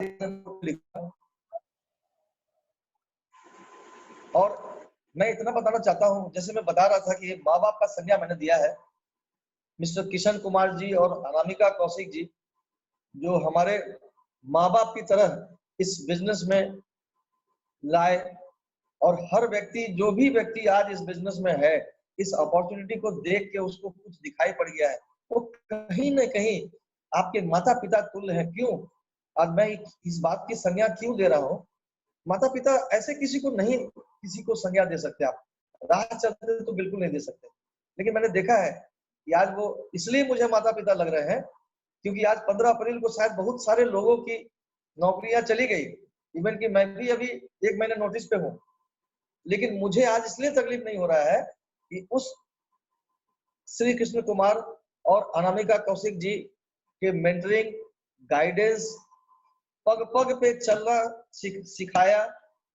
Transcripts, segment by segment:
लिखा। और मैं इतना बताना चाहता हूँ, जैसे मैं बता रहा था कि माँ बाप का संज्ञा मैंने दिया है। मिस्टर किशन कुमार जी और अनामिका कौशिक जी, जो हमारे माँ बाप की तरह इस बिजनेस में लाए, और हर व्यक्ति, जो भी व्यक्ति आज इस बिजनेस में है, इस अपॉर्चुनिटी को देख के उसको कुछ दिखाई पड़ गया है, वो कहीं न कहीं आपके माता-पिता तुल्य हैं। क्यों? आज मैं इस बात की संज्ञा क्यों दे रहा हूँ? माता-पिता ऐसे किसी को नहीं, किसी को संज्ञा दे सकते आप। राह चलते तो बिल्कुल नहीं दे सकते। लेकिन मैंने देखा है कि आज वो इसलिए मुझे माता-पिता लग रहे हैं, क्योंकि आज 15 अप्रैल को शायद बहुत सारे लोगों की नौकरियाँ चली गई। इवन कि मैं भी अभी 1 महीने नोटिस पे हूँ। लेकिन मुझे आज इसलिए तकलीफ नहीं हो रहा है कि उस श्री कृष्ण कुमार और अनामिका कौशिक जी के मेंटरिंग, गाइडेंस, पग-पग पे चलना सिखाया,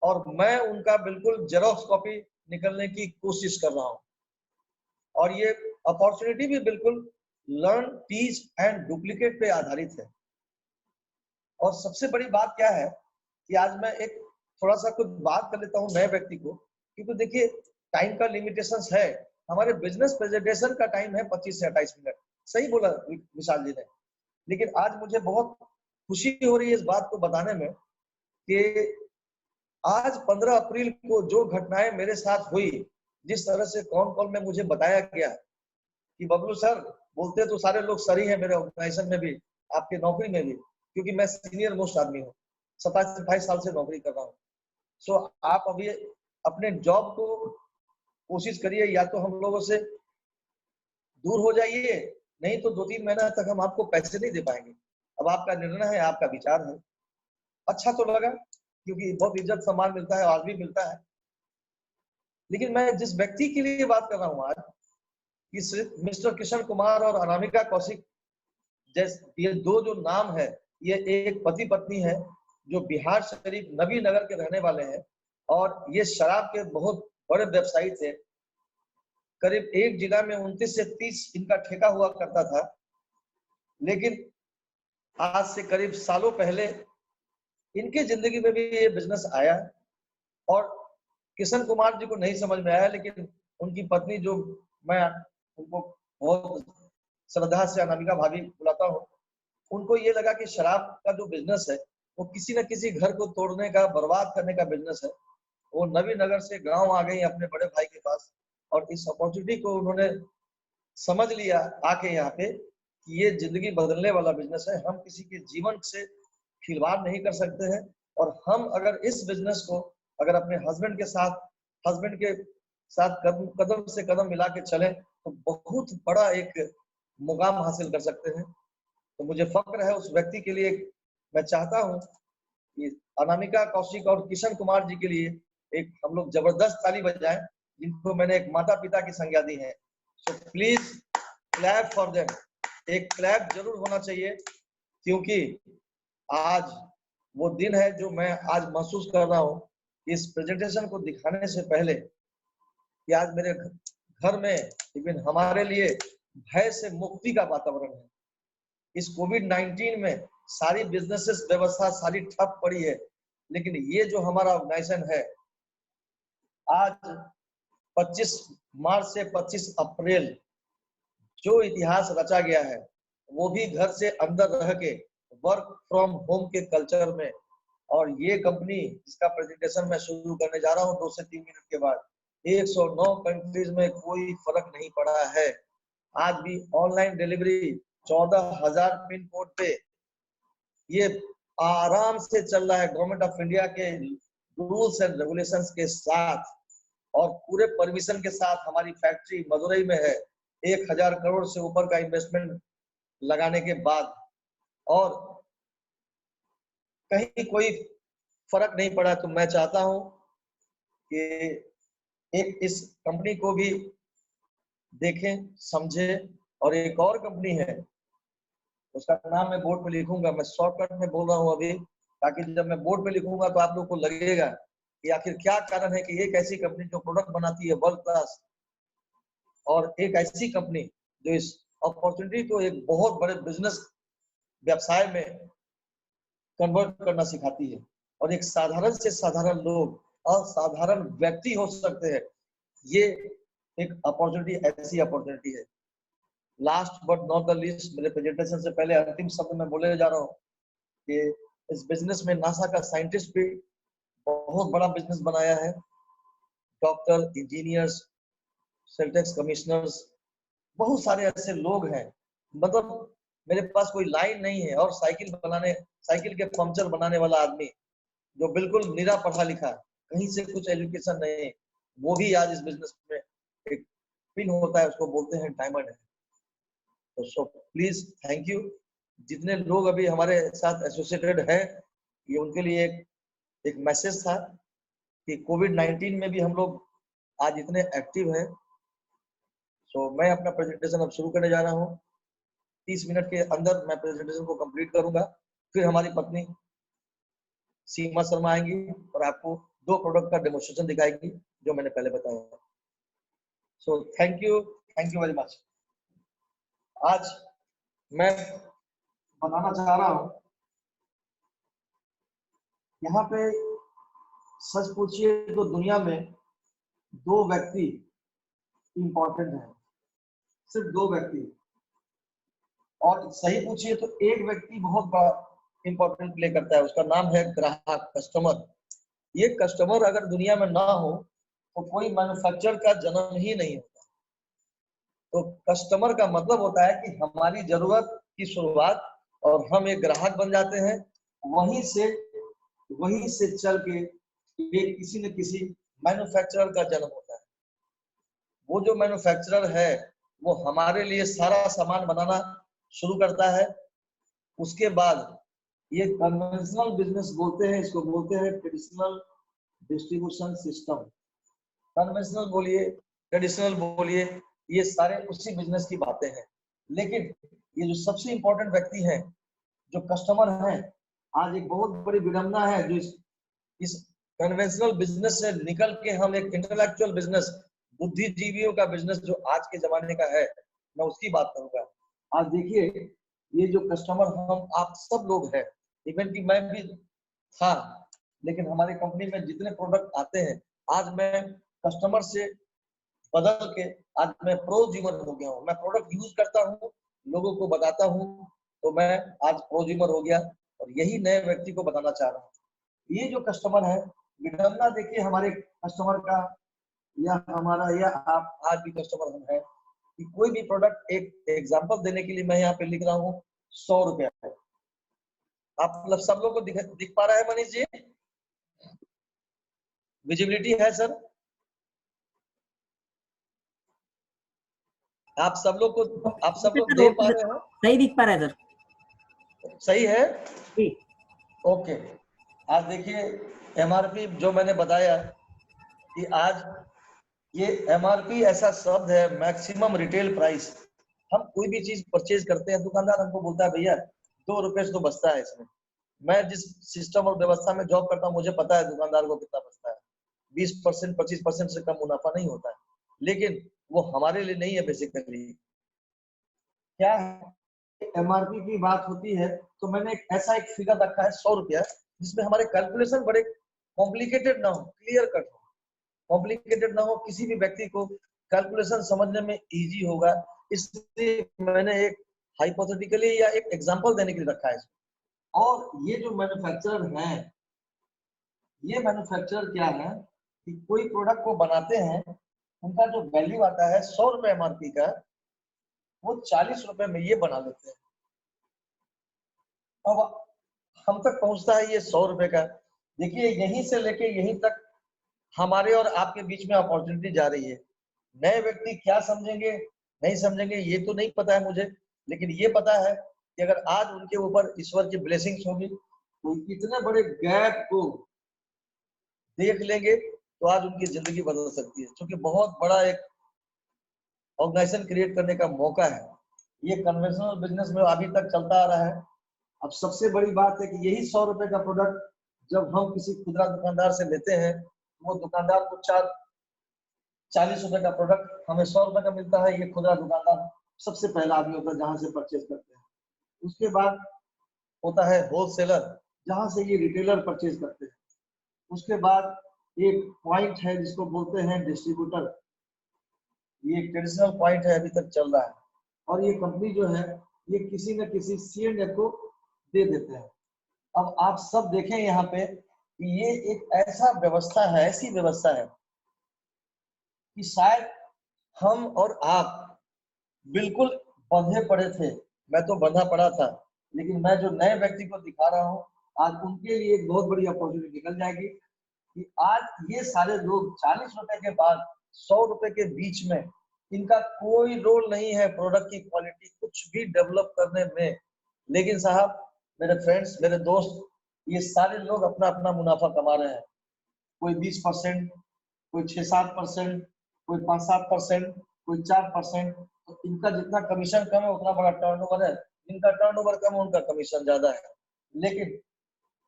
और मैं उनका बिल्कुल ज़ेरॉक्स कॉपी निकलने की कोशिश कर रहा हूँ। और ये अपॉर्चुनिटी भी बिल्कुल लर्न, टीच एंड डुप्लीकेट पे आधारित है। और सबसे बड़ी बात क्या है कि आज मैं एक थोड़ा-सा कुछ बात कर लेता हूँ नए व्यक्ति को, क्योंकि देखिए टाइम का लिमिटेशंस है। हमारे बिज़नेस प्रेजेंटेशन का टाइम है 25 से 28 मिनट। सही बोला विशाल जी ने। लेकिन आज मुझे बहुत खुशी हो रही है इस बात को बताने में कि आज 15 अप्रैल को जो घटनाएँ मेरे साथ हुई, जिस तरह से कॉन-कॉल में मुझे बताया गया कि बबलू सर, बोलते तो सारे लोग सर ही हैं मेरे ऑर्गेनाइजेशन में भी, आपकी नौकरी में भी, क्योंकि मैं सीनियर मोस्ट आदमी हूँ। 27-28 साल से नौकरी कर रहा हूँ। सो आप अभी अपने जॉब को कोशिश करिए, या तो हम लोगों से दूर हो जाइए, नहीं तो 2-3 महीना तक हम आपको पैसे नहीं दे पाएँगे। अब आपका निर्णय है, आपका विचार है। अच्छा तो लगा, क्योंकि बहुत इज़्ज़त-सम्मान मिलता है, आज भी मिलता है। लेकिन मैं जिस व्यक्ति के लिए बात कर रहा हूँ आज, इस मिस्टर किशन कुमार और अनामिका कौशिक, ये 2 जो नाम है, ये एक पति-पत्नी है, जो बिहार शरीफ नबी नगर के रहने वाले हैं, और ये शराब के बहुत बड़े व्यवसायी थे। करीब एक जिला में 29 से 30 इनका ठेका हुआ करता था। लेकिन आज से करीब सालों पहले इनके ज़िंदगी में भी ये बिज़नेस आया, और किशन कुमार जी को नहीं समझ में आया, लेकिन उनकी पत्नी, जो मैं उनको बहुत श्रद्धा से अनामिका भाभी बुलाता हूँ, उनको ये लगा कि शराब का जो बिज़नेस है, वो किसी न किसी घर को तोड़ने का, बर्बाद करने का बिज़नेस है। वो नबी नगर से गाँव आ गई अपने बड़े भाई के पास, और इस अपॉर्चुनिटी को उन्होंने समझ लिया आके यहाँ पे कि ये ज़िंदगी बदलने वाला बिज़नेस है। हम किसी के जीवन से खिलवाड़ नहीं कर सकते हैं, और हम अगर इस बिज़नेस को अगर अपने हस्बैंड के साथ कदम कदम से कदम मिला के चलें, तो बहुत बड़ा एक मुकाम हासिल कर सकते हैं। तो मुझे फ़क्र है उस व्यक्ति के लिए। मैं चाहता हूँ कि अनामिका कौशिक और किशन कुमार जी के लिए एक हम लोग ज़बरदस्त ताली बजाएँ, जिनको मैंने एक माता-पिता की संज्ञा दी है। So please clap for them. एक क्लैप ज़रूर होना चाहिए, क्योंकि आज वो दिन है जो मैं आज महसूस कर रहा हूँ, इस प्रेजेंटेशन को दिखाने से पहले, कि आज मेरे घर में इवन हमारे लिए भय से मुक्ति का वातावरण है। इस कोविड-19 में सारी बिज़नेसेस व्यवस्था सारी ठप पड़ी है, लेकिन ये जो हमारा ऑर्गेनाइजेशन है, आज 25 मार्च से 25 अप्रैल जो इतिहास रचा गया है, वो भी घर से अंदर रह के वर्क फ्रॉम होम के कल्चर में। और ये कंपनी जिसका प्रेजेंटेशन मैं शुरू करने जा रहा हूँ 2 से 3 मिनट के बाद, 109 कंट्रीज में कोई फर्क नहीं पड़ा है। आज भी ऑनलाइन डिलीवरी 14,000 पिन कोड पे ये आराम से चल रहा है, गवर्नमेंट ऑफ इंडिया के रूल्स एंड रेगुलेशंस के साथ, और पूरे परमिशन के साथ। हमारी फैक्ट्री मदुरई में है, 1000 करोड़ से ऊपर का इन्वेस्टमेंट लगाने के बाद, और कहीं कोई फर्क नहीं पड़ा। तो मैं चाहता हूं कि एक इस कंपनी को भी देखें, समझें। और एक और कंपनी है, उसका नाम मैं बोर्ड पे लिखूंगा, मैं शॉर्टकट में बोल रहा हूं अभी, ताकि जब मैं बोर्ड पे लिखूंगा तो आप लोग को लगेगा कि आखिर क्या कारण है कि एक ऐसी कंपनी जो प्रोडक्ट बनाती है वर्ल्ड क्लास, और एक ऐसी कंपनी जो इस अपॉर्चुनिटी को एक बहुत बड़े बिजनेस व्यवसाय में कन्वर्ट करना सिखाती है। और एक साधारण से साधारण लोग असाधारण व्यक्ति हो सकते हैं, ये एक अपॉर्चुनिटी, ऐसी अपॉर्चुनिटी है। Last but not the least, मेरे प्रेजेंटेशन से पहले अंतिम शब्द में बोले जा रहा हूँ कि इस बिजनेस में नासा का साइंटिस्ट भी बहुत बड़ा बिजनेस बनाया है। डॉक्टर, इंजीनियर्स, सेल्टेक्स कमिश्नर्स, बहुत सारे ऐसे लोग हैं। मतलब मेरे पास कोई लाइन नहीं है। और साइकिल के पंक्चर बनाने वाला आदमी जो बिल्कुल निरा पढ़ा लिखा, कहीं से कुछ एजुकेशन नहीं, वो भी आज इस बिजनेस में एक पिन होता है, उसको बोलते हैं डायमंड है। तो सो प्लीज थैंक यू। जितने लोग अभी हमारे साथ एसोसिएटेड हैं, ये उनके लिए एक मैसेज था कि कोविड-19 में भी हम लोग आज इतने एक्टिव हैं। सो मैं अपना प्रेजेंटेशन अब शुरू करने जा रहा हूँ। 30 मिनट के अंदर मैं प्रेजेंटेशन को कंप्लीट करूंगा। फिर हमारी पत्नी सीमा शर्मा आएंगी और आपको 2 प्रोडक्ट का डेमोन्स्ट्रेशन दिखाएगी जो मैंने पहले बताया। So thank you very much. आज मैं बताना चाह रहा हूँ, यहाँ पे सच पूछिए तो दुनिया में 2 व्यक्ति इंपॉर्टेंट हैं, सिर्फ 2 व्यक्ति। और सही पूछिए तो एक व्यक्ति बहुत बड़ा इंपॉर्टेंट प्ले करता है, उसका नाम है ग्राहक, कस्टमर। ये कस्टमर अगर दुनिया में ना हो तो कोई मैन्युफैक्चर का जन्म ही नहीं होता। तो कस्टमर का मतलब होता है कि हमारी जरूरत की शुरुआत, और हम एक ग्राहक बन जाते हैं। वहीं से चल के एक किसी न किसी मैन्युफैक्चरर का जन्म होता है। वो जो मैन्युफैक्चरर है वो हमारे लिए सारा सामान बनाना शुरू करता है। उसके बाद ये कन्वेंशनल बिजनेस बोलते हैं, इसको बोलते हैं ट्रेडिशनल डिस्ट्रीब्यूशन सिस्टम। कन्वेंशनल बोलिए, ट्रेडिशनल बोलिए, ये सारे उसी बिजनेस की बातें हैं। लेकिन ये जो सबसे इंपॉर्टेंट व्यक्ति है, जो कस्टमर है, आज एक बहुत बड़ी विडंबना है जो इस कन्वेंशनल बिजनेस से निकल के हम एक इंटेलेक्चुअल बिजनेस, बुद्धिजीवियों का बिजनेस जो आज के जमाने का है, मैं उसकी बात करूंगा। आज देखिए, ये जो कस्टमर हम आप सब लोग हैं, इवन कि मैं भी था, लेकिन हमारी कंपनी में जितने प्रोडक्ट आते हैं, आज मैं कस्टमर से बदल के आज मैं प्रोज्यूमर हो गया हूँ। मैं प्रोडक्ट यूज करता हूँ, लोगों को बताता हूँ, तो मैं आज प्रोज्यूमर हो गया। और यही नए व्यक्ति को बताना चाह रहा हूँ। ये जो कस्टमर है, विडंबना देखिए हमारे कस्टमर का, या हमारा, या आप आज भी कस्टमर हम हैं कि कोई भी प्रोडक्ट, एक एग्जांपल देने के लिए मैं यहाँ पे लिख रहा हूँ 100 रुपया है। आप मतलब सब लोग को दिख पा रहा है मनीष जी? विजिबिलिटी है सर? आप सब लोग देख पा रहे हो? सही दिख पा रहा है सर। सही है जी। ओके। आज देखिए एमआरपी जो मैंने बताया कि आज ये एमआरपी ऐसा शब्द है, मैक्सिमम रिटेल प्राइस। हम कोई भी चीज परचेज करते हैं, दुकानदार हमको बोलता है भैया 2 रुपए से तो बचता है इसमें। मैं जिस सिस्टम और व्यवस्था में जॉब करता हूँ, मुझे पता है दुकानदार को कितना बचता है। 20% 25% से कम मुनाफा नहीं होता है, लेकिन वो हमारे लिए नहीं है। बेसिकली क्या है, एमआरपी की बात होती है तो मैंने ऐसा एक फिगर रखा है 100 रुपया, जिसमें हमारे कैलकुलेशन बड़े कॉम्प्लिकेटेड ना हो, क्लियर कट हो। कॉम्प्लिकेटेड ना हो, किसी भी व्यक्ति को कैलकुलेशन समझने में इजी होगा, इसलिए मैंने एक हाइपोथेटिकली या एक एग्जांपल देने के लिए रखा है। और ये जो मैन्युफैक्चरर हैं, ये मैन्युफैक्चरर क्या है कि कोई प्रोडक्ट को बनाते हैं, उनका जो वैल्यू आता है 100 रुपए एमआरपी का, वो 40 रुपए में ये बना लेते हैं। अब हम तक पहुंचता है ये 100 रुपए का। देखिए यहीं से लेके यहीं तक हमारे और आपके बीच में अपॉर्चुनिटी जा रही है। नए व्यक्ति क्या समझेंगे नहीं समझेंगे ये तो नहीं पता है मुझे, लेकिन ये पता है कि अगर आज उनके ऊपर ईश्वर की ब्लेसिंग्स होगी तो इतने बड़े गैप को देख लेंगे तो आज उनकी जिंदगी बदल सकती है, क्योंकि बहुत बड़ा एक ऑर्गेनाइजेशन क्रिएट करने का मौका है। ये कन्वेंशनल बिजनेस में अभी तक चलता आ रहा है। अब सबसे बड़ी बात है कि यही 100 रुपए का प्रोडक्ट जब हम किसी खुदरा दुकानदार से लेते हैं, वो दुकानदार को 40 रुपए का प्रोडक्ट हमें 100 रुपए का मिलता है। ये खुदरा दुकानदार सबसे पहला आदमी होता है जहां से परचेज करते हैं। उसके बाद होता है होलसेलर, जहां से ये रिटेलर परचेज करते हैं। उसके बाद एक पॉइंट है जिसको बोलते हैं डिस्ट्रीब्यूटर, ये ट्रेडिशनल पॉइंट है, अभी तक चल रहा है। और ये कंपनी जो है ये किसी न किसी C&F को दे देते हैं। अब आप सब देखें यहाँ पे कि ये एक ऐसा व्यवस्था है, ऐसी व्यवस्था है कि शायद हम और आप बिल्कुल बंधे पड़े थे, मैं तो बंधा पड़ा था, लेकिन मैं जो नए व्यक्ति को दिखा रहा हूँ आज उनके लिए एक बहुत बड़ी अपॉर्चुनिटी निकल जाएगी कि आज ये सारे लोग 40 रुपए के बाद 100 रुपए के बीच में, इनका कोई रोल नहीं है प्रोडक्ट की क्वालिटी कुछ भी डेवलप करने में। लेकिन साहब, मेरे फ्रेंड्स, मेरे दोस्त, ये सारे लोग अपना अपना मुनाफा कमा रहे हैं। कोई 20%, कोई 6-7%, कोई 5-7%, कोई 4%। तो इनका जितना कमीशन कम है उतना बड़ा टर्नओवर है, इनका टर्नओवर कम है उनका कमीशन ज्यादा है। लेकिन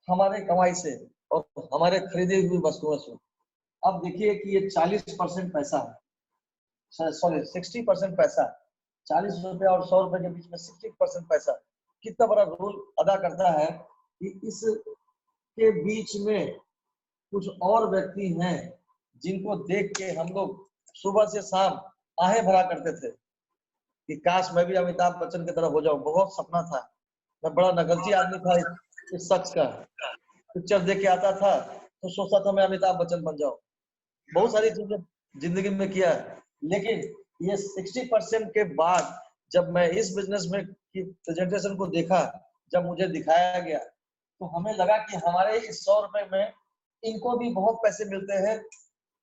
हमारे कमाई से और हमारे खरीदी हुई वस्तुओं से अब देखिए कि ये 40% पैसा है, सॉरी 60% पैसा, 40 रुपए और 100 रुपए के बीच में 60% पैसा कितना बड़ा रोल अदा करता है कि इसके बीच में कुछ और व्यक्ति हैं जिनको देख के हम लोग सुबह से शाम आहें भरा करते थे कि काश मैं भी अमिताभ बच्चन की तरह हो जाऊं। बहुत सपना था, मैं बड़ा नगलची आदमी था इस शख्स का। पिक्चर देख के आता था तो सोचता था मैं अमिताभ बच्चन बन जाऊं। बहुत सारी चीजें जिंदगी में किया है, लेकिन ये 60% के बाद जब मैं इस बिजनेस में की प्रेजेंटेशन को देखा, जब मुझे दिखाया गया, तो हमें लगा कि हमारे इस 100 रुपए में इनको भी बहुत पैसे मिलते हैं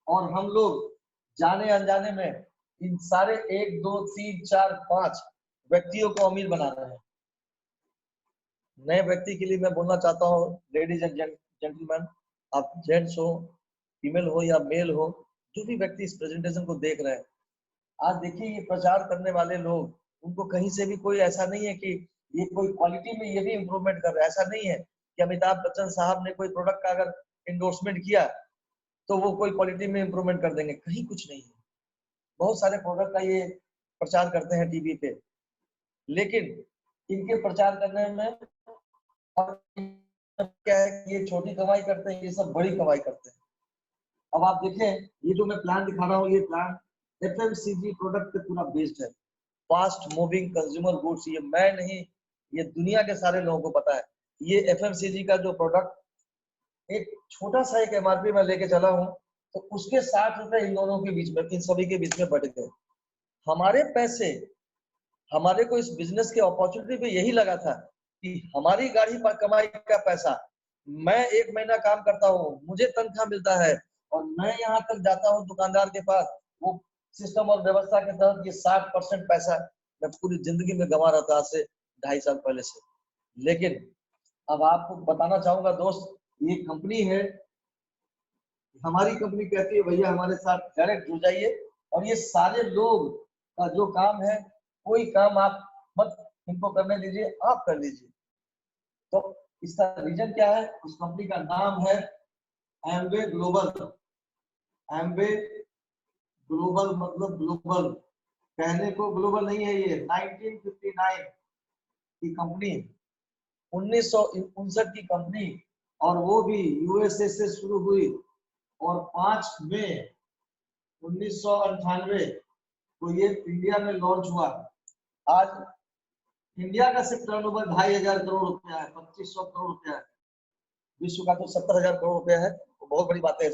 और हम लोग जाने अनजाने में इन सारे 1, 2, 3, 4, 5 व्यक्तियों को अमीर बना रहे हैं। नए व्यक्ति के लिए मैं बोलना चाहता हूँ, लेडीज एंड जेंटलमैन, आप जेंट्स हो, फीमेल हो या मेल हो, जो भी व्यक्ति इस प्रेजेंटेशन को देख रहे हैं, आज देखिए ये प्रचार करने वाले लोग, उनको कहीं से भी कोई ऐसा नहीं है कि ये कोई क्वालिटी में ये भी इम्प्रूवमेंट कर रहा है। ऐसा नहीं है कि अमिताभ बच्चन साहब ने कोई प्रोडक्ट का अगर इंडोर्समेंट किया तो वो कोई क्वालिटी में इम्प्रूवमेंट कर देंगे, कहीं कुछ नहीं है। बहुत सारे प्रोडक्ट का ये प्रचार करते हैं टीवी पे, लेकिन इनके प्रचार करने में और क्या है कि ये छोटी कमाई करते हैं, ये सब बड़ी कमाई करते हैं। अब आप देखें, ये जो मैं प्लान दिखा रहा हूँ, ये प्लान FMCG प्रोडक्ट पे पूरा बेस्ड है। फास्ट मूविंग कंज्यूमर गुड्स, ये मैं नहीं, ये दुनिया के सारे लोगों को पता है। ये FMCG का जो प्रोडक्ट एक छोटा सा एक MRP में लेके चला हूँ, तो उसके 60 रुपए इन दोनों के बीच में, इन सभी के बीच में बट गए। हमारे पैसे, हमारे को इस बिजनेस के अपॉर्चुनिटी पे यही लगा था कि हमारी गाड़ी पर कमाई का पैसा, मैं 1 महीना काम करता हूँ, मुझे तनख्वाह मिलता है और मैं यहाँ तक जाता हूँ दुकानदार के पास, वो सिस्टम और व्यवस्था के तहत ये 60% पैसा मैं पूरी जिंदगी में गंवा रहा था आज से 2.5 साल पहले से। लेकिन अब आपको बताना चाहूंगा दोस्त, ये कंपनी है, हमारी कंपनी कहती है भैया हमारे साथ डायरेक्ट जुड़ जाइए और ये सारे लोग का जो काम है, कोई काम आप मत इनको करने दीजिए, आप कर लीजिए। तो इसका रीजन क्या है? उस कंपनी का नाम है एमवे ग्लोबल। एमवे ग्लोबल मतलब ग्लोबल, कहने को ग्लोबल नहीं है, ये 1959 की कंपनी, 1959 की कंपनी, और वो भी USA से शुरू हुई और 5 मई 1998 को ये इंडिया में लॉन्च हुआ। आज इंडिया का सिर्फ टर्नओवर 2,500 करोड़ रुपया है, 2,500 करोड़ रुपया है। विश्व का तो 70,000 करोड़ रुपया है, तो बहुत बड़ी बात है।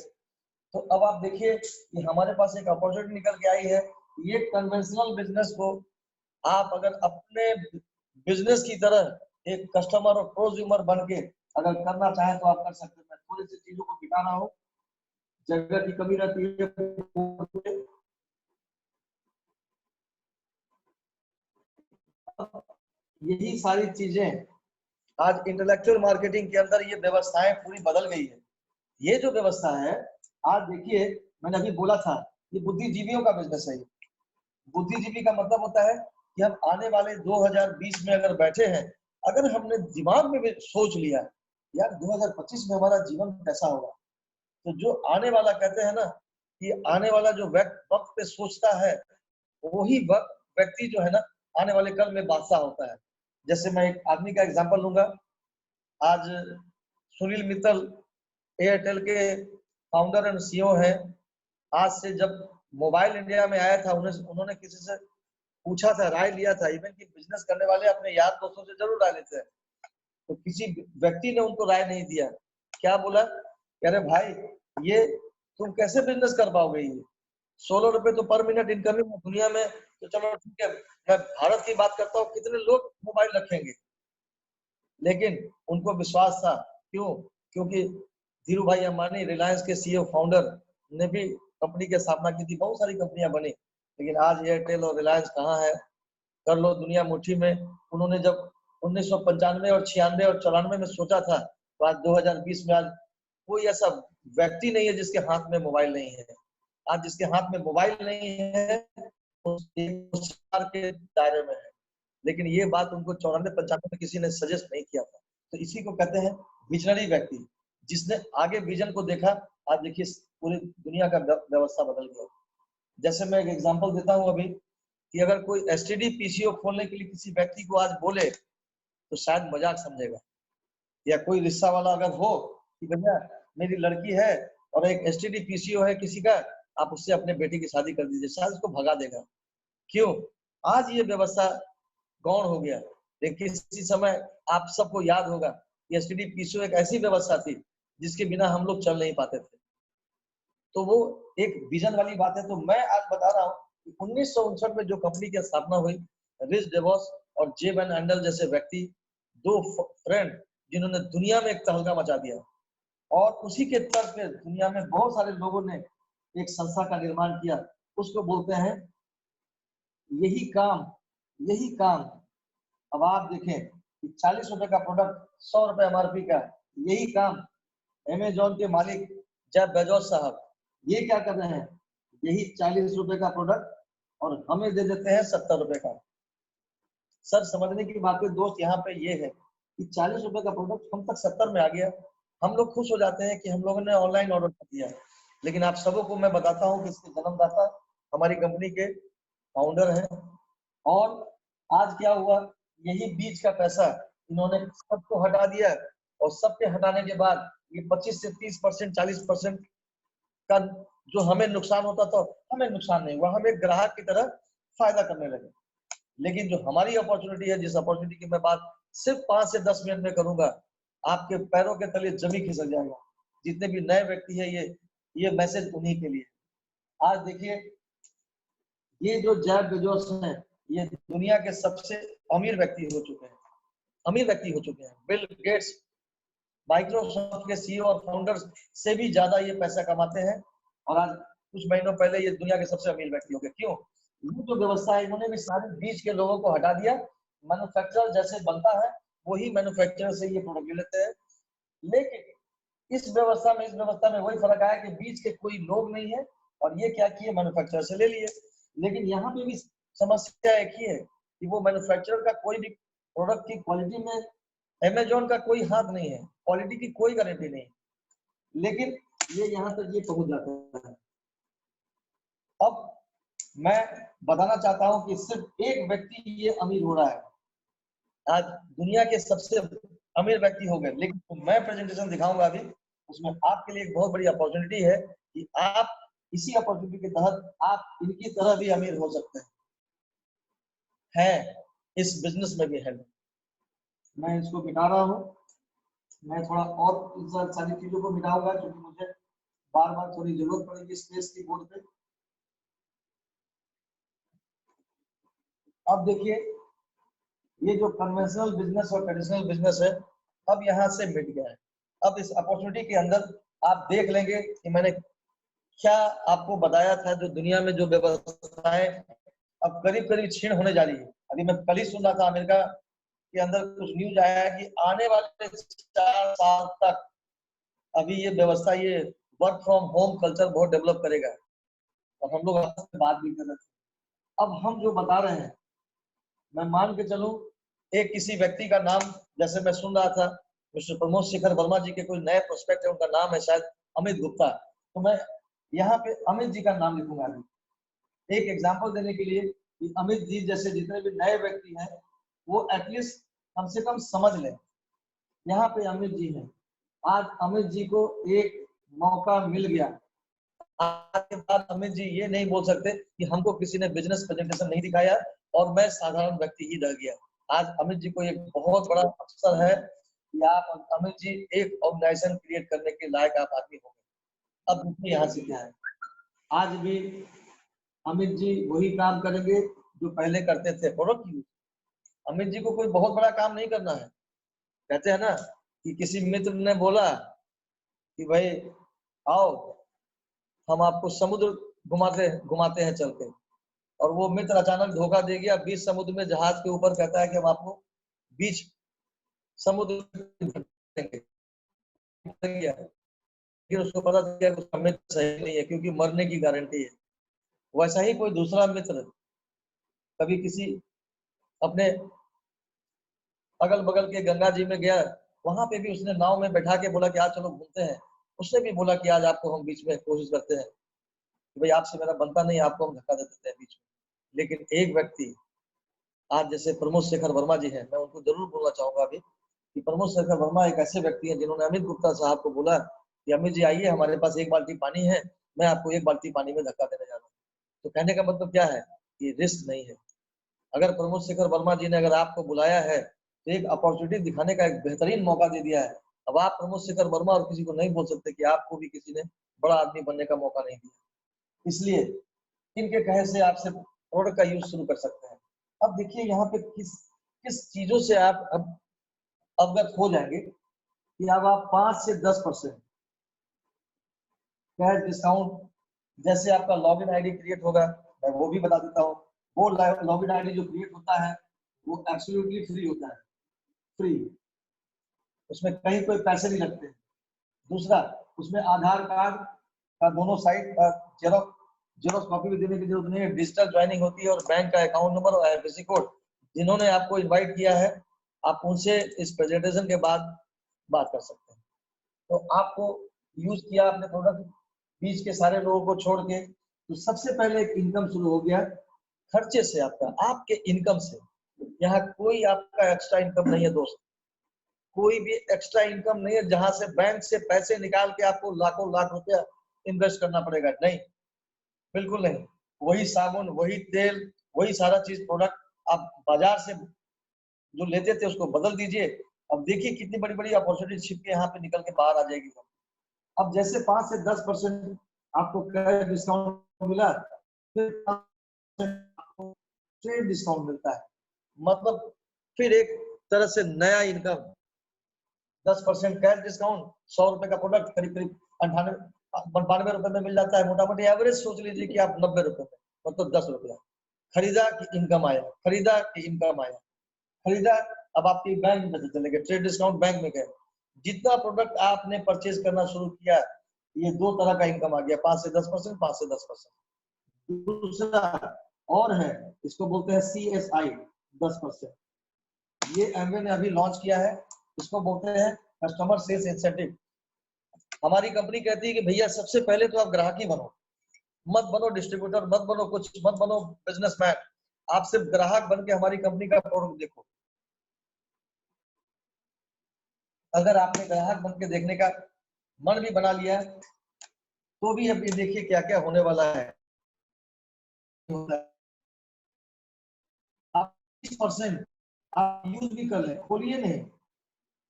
तो अब आप देखिए कि हमारे पास एक अपॉर्चुनिटी निकल के आई है। ये कन्वेंशनल बिजनेस को आप अगर अपने बिजनेस की तरह एक कस्टमर और प्रोज्यूमर बन के अगर करना चाहे तो आप कर सकते हैं। मैं थोड़ी सी चीजों को बिता रहा हूँ, जगह की कमी रहती है। यही सारी चीजें आज इंटेलेक्चुअल मार्केटिंग के अंदर ये व्यवस्थाएं पूरी बदल गई है। ये जो व्यवस्था है, आज देखिए मैंने अभी बोला था, ये बुद्धिजीवियों का बिजनेस है। बुद्धिजीवी का मतलब होता है कि हम आने वाले 2020 में अगर बैठे हैं, अगर हमने दिमाग में भी सोच लिया यार 2025 में हमारा जीवन कैसा होगा, तो जो आने वाला कहते हैं ना कि आने वाला जो वक्त पे सोचता है, वही व्यक्ति जो है ना आने वाले कल में बादशाह होता है। जैसे मैं एक आदमी का एग्जांपल लूंगा। आज सुनील मित्तल एयरटेल के फाउंडर एंड सीईओ हैं। आज से जब मोबाइल इंडिया में आया था उन्होंने किसी से पूछा था, राय लिया था। इवन कि बिजनेस करने वाले अपने यार दोस्तों से जरूर राय लेते हैं, तो किसी व्यक्ति ने उनको राय नहीं दिया। क्या बोला, अरे भाई ये तुम कैसे बिजनेस कर पाओगे, ये 16 रुपए तो पर मिनट इनकमिंग है दुनिया में। तो चलो ठीक है, मैं भारत की बात करता हूँ, कितने लोग मोबाइल रखेंगे। लेकिन उनको विश्वास था, क्यों? क्योंकि धीरू भाई अंबानी रिलायंस के सीईओ फाउंडर ने भी कंपनी की स्थापना की थी, बहुत सारी कंपनियां बनी। लेकिन आज एयरटेल और रिलायंस कहाँ है, कर लो दुनिया मुट्ठी में। उन्होंने जब 1995 और 96 और 94 में सोचा था, तो आज 2020 में आज कोई ऐसा व्यक्ति नहीं है जिसके हाथ में मोबाइल नहीं है। आज जिसके हाथ में मोबाइल नहीं है उस के दायरे में है। लेकिन ये बात उनको 94-95 में किसी ने सजेस्ट नहीं किया था। तो इसी को कहते हैं विजनरी व्यक्ति, जिसने आगे विजन को देखा। आज देखिए पूरी दुनिया का व्यवस्था बदल गया। जैसे मैं एक एग्जांपल देता हूँ अभी, कि अगर कोई एसटीडी पीसीओ खोलने के लिए किसी व्यक्ति को आज बोले तो शायद मजाक समझेगा। या कोई रिश्ता वाला अगर हो कि भैया मेरी लड़की है और एक एसटीडी पीसीओ है किसी का, आप उससे अपने बेटी की शादी कर दीजिए, शायद उसको भगा देगा। क्यों? आज ये व्यवस्था गौण हो गया। लेकिन किसी समय आप सबको याद होगा कि एसटीडी पीसीओ एक ऐसी व्यवस्था थी जिसके बिना हम लोग चल नहीं पाते थे। तो वो एक विजन वाली बात है। तो मैं आज बता रहा हूँ कि 1959 में जो कंपनी की स्थापना हुई, रिच डेवॉस और जे वैन एंडल जैसे व्यक्ति, दो फ्रेंड, जिन्होंने दुनिया में एक तहलका मचा दिया। और उसी के तर्ज पे दुनिया में बहुत सारे लोगों ने एक संस्था का निर्माण किया। उसको बोलते हैं यही काम, यही काम। अब आप देखें कि 40 रुपए का प्रोडक्ट 100 रुपए एमआरपी का, यही काम अमेजॉन के मालिक जेफ बेजोस साहब ये क्या कर रहे हैं, यही 40 रुपए का प्रोडक्ट और हमें दे देते हैं 70 रुपए का। सर समझने की बात है दोस्त यहाँ पे ये है कि 40 रुपए का प्रोडक्ट हम तक 70 में आ गया। हम लोग खुश हो जाते हैं कि हम लोगों ने ऑनलाइन ऑर्डर कर दिया। लेकिन आप सबों को मैं बताता हूँ कि इसके जन्मदाता हमारी कंपनी के फाउंडर हैं। और आज क्या हुआ, यही बीच का पैसा इन्होंने सबको हटा दिया। और सबके हटाने के बाद ये 25 से 30%, 40% का जो हमें नुकसान होता था, हमें नुकसान नहीं हुआ। हम एक ग्राहक की तरह फायदा करने लगे। लेकिन जो हमारी अपॉर्चुनिटी है, जिस अपॉर्चुनिटी की मैं बात सिर्फ 5 से 10 मिनट में करूंगा, आपके पैरों के तले जमीन खिसक जाएगा। जितने भी नए व्यक्ति है, ये मैसेज उन्हीं के लिए। आज देखिए ये जो जेफ बेजोस हैं, ये दुनिया के सबसे अमीर व्यक्ति हो चुके हैं, अमीर व्यक्ति हो चुके हैं। बिल गेट्स माइक्रोसॉफ्ट के सीईओ और फाउंडर्स से भी ज्यादा ये पैसा कमाते हैं। और आज कुछ महीनों पहले ये दुनिया के सबसे अमीर व्यक्ति हो गए। क्यों? ये जो व्यवस्था है, इन्होंने भी सारे बीच के लोगों को हटा दिया। मैन्युफैक्चरर जैसे बनता है वही मैन्युफैक्चरर से ये प्रोडक्ट ले लेते हैं। लेकिन इस व्यवस्था में वही फर्क आया कि बीच के कोई लोग नहीं है और ये क्या किए, मैन्युफैक्चरर से ले लिए। लेकिन यहाँ पे भी समस्या एक ही है कि वो मैन्युफैक्चरर का कोई भी प्रोडक्ट की क्वालिटी में अमेजोन का कोई हाथ नहीं है, क्वालिटी की कोई गारंटी नहीं। लेकिन ये यहाँ तक ये पहुंच जाता है। अब मैं बताना चाहता हूं कि सिर्फ एक व्यक्ति ये अमीर हो रहा है, आज दुनिया के सबसे अमीर व्यक्ति हो गए। लेकिन तो मैं प्रेजेंटेशन दिखाऊंगा अभी, उसमें आपके लिए एक बहुत बड़ी अपॉर्चुनिटी है कि आप इसी अपॉर्चुनिटी के तहत आप इनकी तरह भी अमीर हो सकते हैं। इस बिजनेस में भी है। मैं इसको मिटा रहा हूँ। मैं थोड़ा और इन सारी चीजों को मिटाऊंगा क्योंकि मुझे बार बार थोड़ी जरूरत पड़ेगी स्पेस की बोर्ड पे। अब देखिए ये जो कन्वेंशनल बिजनेस और ट्रेडिशनल बिजनेस है, अब यहाँ से मिट गया है। अब इस अपॉर्चुनिटी के अंदर आप देख लेंगे कि मैंने क्या आपको बताया था। जो दुनिया में जो व्यवस्थाएं अब करीब करीब क्षीण होने जा रही है। अभी मैं कल ही सुन रहा था अमेरिका के अंदर कुछ न्यूज आया है कि आने वाले 4 साल तक अभी ये व्यवस्था, ये वर्क फ्रॉम होम कल्चर बहुत डेवलप करेगा। और हम लोग आपस में बात भी कर रहे थे। अब हम जो बता रहे हैं, मैं मान के चलूं एक किसी व्यक्ति का नाम, जैसे मैं सुन रहा था मिस्टर प्रमोद शेखर वर्मा जी के कोई नए प्रोस्पेक्ट है, उनका नाम है शायद अमित गुप्ता। तो मैं यहाँ पे अमित जी का नाम लिखूंगा अभी एक एग्जाम्पल देने के लिए कि अमित जी जैसे जितने भी नए व्यक्ति हैं वो एटलीस्ट कम से कम समझ लें। यहाँ पे अमित जी हैं, आज अमित जी को एक मौका मिल गया। आज के बाद अमित जी ये नहीं बोल सकते कि हमको किसी ने बिजनेस प्रेजेंटेशन नहीं दिखाया और मैं साधारण व्यक्ति ही रह गया। आज अमित जी को एक बहुत बड़ा अवसर है कि आप अमित जी एक ऑर्गेनाइजेशन क्रिएट करने के लायक आप आदमी हो गए। अब देखिए यहाँ से क्या है, आज भी अमित जी वही काम करेंगे जो पहले करते थे, प्रोडक्ट यूज। अमित जी को कोई बहुत बड़ा काम नहीं करना है। कहते हैं ना कि किसी मित्र ने बोला कि भाई आओ हम आपको समुद्र घुमाते हैं चल के, और वो मित्र अचानक धोखा दे गया, बीच समुद्र में जहाज के ऊपर कहता है कि हम आपको बीच समुद्र लेकिन उसको पता चल गया उसका मित्र सही नहीं है क्योंकि मरने की गारंटी है। वैसा ही कोई दूसरा मित्र कभी किसी अपने अगल बगल के गंगा जी में गया, वहां पे भी उसने नाव में बैठा के बोला कि आज चलो घूमते हैं। उसने भी बोला कि आज आपको हम बीच में कोशिश करते हैं कि भाई आपसे मेरा बनता नहीं, आपको हम धक्का दे देते हैं बीच में। लेकिन एक व्यक्ति आज जैसे प्रमोद शेखर वर्मा जी हैं, मैं उनको जरूर बोलना चाहूंगा अभी कि प्रमोद शेखर वर्मा एक ऐसे व्यक्ति हैं जिन्होंने अमित गुप्ता साहब को बोला कि अमित जी आइए हमारे पास एक बाल्टी पानी है, मैं आपको एक बाल्टी पानी में धक्का देने जा रहा हूँ। तो कहने का मतलब क्या है कि रिस्क नहीं है। अगर प्रमोद शेखर वर्मा जी ने अगर आपको बुलाया है तो एक अपॉर्चुनिटी दिखाने का एक बेहतरीन मौका दे दिया है। अब आप प्रमोद शेखर वर्मा और किसी को नहीं बोल सकते कि आपको भी किसी ने बड़ा आदमी बनने का मौका नहीं दिया। इसलिए इनके कहे से आप सिर्फ प्रोडक्ट का यूज शुरू कर सकते हैं। अब देखिए यहाँ पे किस किस चीजों से आप अब अवगत हो जाएंगे कि अब आप 5 से 10% कैश डिस्काउंट, जैसे आपका लॉगिन आईडी क्रिएट होगा, मैं वो भी बता देता हूँ। वो लॉगिन आईडी जो क्रिएट होता है वो एब्सोल्युटली फ्री होता है, फ्री, उसमें कहीं कोई पैसे नहीं लगते। दूसरा, उसमें आधार कार्ड का दोनों साइड जेरोक्स कॉपी भी देने की जरूरत नहीं है। डिजिटल ज्वाइनिंग होती है और बैंक का अकाउंट नंबर और आईएफएससी कोड, जिन्होंने आपको इनवाइट किया है आप उनसे इस प्रेजेंटेशन के बाद बात कर सकते हैं। तो आपको यूज किया आपने प्रोडक्ट, बीच के सारे लोगों को छोड़ के, तो सबसे पहले एक इनकम शुरू हो गया खर्चे से, आपके इनकम से। यहाँ कोई आपका एक्स्ट्रा इनकम नहीं है दोस्त, कोई भी एक्स्ट्रा इनकम नहीं है जहां से बैंक से पैसे निकाल के आपको लाखों लाख रुपया इन्वेस्ट करना पड़ेगा, नहीं, बिल्कुल नहीं। वही साबुन, वही तेल, वही सारा चीज प्रोडक्ट आप बाजार से जो लेते थे उसको बदल दीजिए। अब देखिए कितनी बड़ी बड़ी अपॉर्चुनिटी छिप के यहाँ पे निकल के बाहर आ जाएगी। अब जैसे 5 से 10% आपको कैश डिस्काउंट मिला, फिर आपको ट्रेड डिस्काउंट मिलता है, मतलब फिर एक तरह से नया इनकम। 10% कैश डिस्काउंट, 100 रुपए का प्रोडक्ट करीब करीब 92 रुपए में मिल जाता है। मोटा मोटी एवरेज सोच लीजिए कि आप 90 रुपए में, मतलब 10 रुपया खरीदा कि इनकम आया, खरीदा कि इनकम आया, खरीदा। अब आपकी बैंक में चले गए, ट्रेड डिस्काउंट बैंक में गए, जितना प्रोडक्ट आपने परचेज करना शुरू किया, ये दो तरह का इनकम आ गया, 5 से 10%, 5 से 10%। दूसरा और है, इसको बोलते हैं CSI 10%। ये एमवे ने अभी लॉन्च किया है, इसको बोलते हैं कस्टमर सेल्स इंसेंटिव। हमारी कंपनी कहती है कि भैया सबसे पहले तो आप ग्राहक ही बनो, मत बनो डिस्ट्रीब्यूटर, मत बनो कुछ, मत बनो बिजनेसमैन, आप सिर्फ ग्राहक बन के हमारी कंपनी का प्रोडक्ट देखो। अगर आपने ग्राहक बन के देखने का मन भी बना लिया है तो भी अब ये देखिए क्या क्या होने वाला है। आप 30% आप यूज भी कर ले, खोलिए नहीं,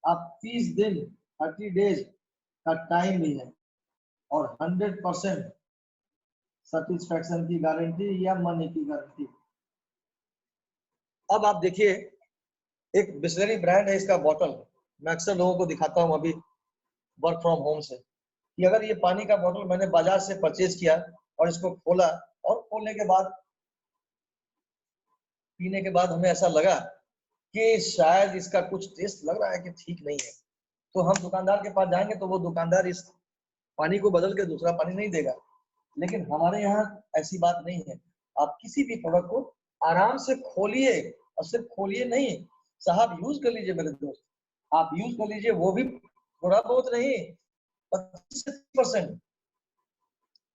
आप 30 दिन 30 डेज का टाइम भी है और 100% सेटिस्फैक्शन की गारंटी या मनी की गारंटी। अब आप देखिए एक बिस्लरी ब्रांड है, इसका बॉटल मैं अक्सर लोगों को दिखाता हूँ अभी वर्क फ्रॉम होम से, कि अगर ये पानी का बॉटल मैंने बाजार से परचेज किया और इसको खोला और खोलने के बाद पीने के बाद हमें ऐसा लगा कि शायद इसका कुछ टेस्ट लग रहा है कि ठीक नहीं है, तो हम दुकानदार के पास जाएंगे तो वो दुकानदार इस पानी को बदल के दूसरा पानी नहीं देगा। लेकिन हमारे यहाँ ऐसी बात नहीं है। आप किसी भी प्रोडक्ट को आराम से खोलिए, और सिर्फ खोलिए नहीं, साहब यूज कर लीजिए मेरे दोस्त, आप यूज कर लीजिए, वो भी थोड़ा बहुत नहीं, 25%।